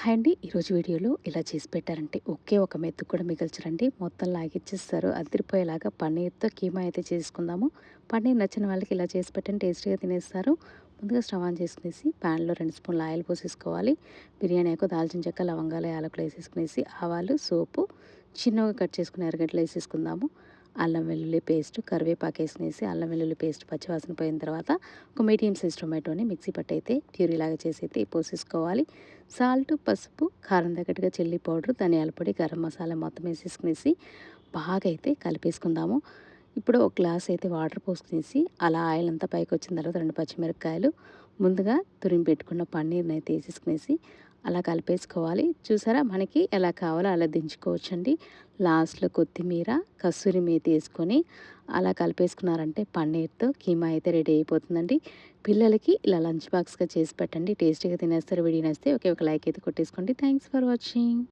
Hi అండి. ఈరోజు వీడియోలో ఇలా చేసి పెట్టారంటే ఒకే ఒక మెతుకు కూడా మిగల్చరండి. మొత్తం లాగిచ్చేస్తారు. అదిరిపోయేలాగా పన్నీర్‌తో కీమా అయితే చేసుకుందాము. పన్నీర్ నచ్చిన వాళ్ళకి ఇలా చేసి పెట్టండి, టేస్టీగా తినేస్తారు. ముందుగా స్టవ్ ఆన్ చేసుకునేసి ప్యాన్‌లో 2 స్పూన్ల ఆయిల్ పోసేసుకోవాలి. బిర్యానీ ఆకు, దాల్చిన చెక్క, లవంగాలు, యాలకులు వేసేసుకునేసి ఆవాలు, సోపు, చిన్నగా కట్ చేసుకున్న ఎర్రగడ్డలు వేసేసుకుందాము. అల్లం వెల్లుల్లి పేస్ట్, కరివేపాకు వేసుకునేసి అల్లం వెల్లుల్లి పేస్ట్ పచ్చివాసన పోయిన తర్వాత ఒక మీడియం సైజ్ టొమాటోని మిక్సీ పట్టి అయితే ప్యూరీలాగా చేసి అయితే పోసేసుకోవాలి. సాల్ట్, పసుపు, కారం తగ్గట్టుగా చిల్లీ పౌడర్, ధనియాల పొడి, గరం మసాలా మొత్తం వేసేసుకునేసి బాగా అయితే కలిపేసుకుందాము. ఇప్పుడు ఒక గ్లాస్ అయితే వాటర్ పోసుకునేసి అలా ఆయిల్ అంతా పైకి వచ్చిన తర్వాత 2 పచ్చిమిరపకాయలు, ముందుగా తురిమి పెట్టుకున్న పన్నీర్ని అయితే వేసేసుకునేసి అలా కలిపేసుకోవాలి. చూసారా, మనకి ఎలా కావాలో అలా దించుకోవచ్చండి. లాస్ట్‌లో కొత్తిమీర, కస్తూరి మేతి వేసుకొని అలా కలిపేసుకున్నారంటే పన్నీర్‌తో కీమా అయితే రెడీ అయిపోతుందండి. పిల్లలకి ఇలా లంచ్ బాక్స్‌గా చేసి పెట్టండి. టేస్టీగా తినేస్తారు. వీడియో నచ్చితే ఒకే ఒక లైక్ అయితే కొట్టేసుకోండి. Thanks for watching.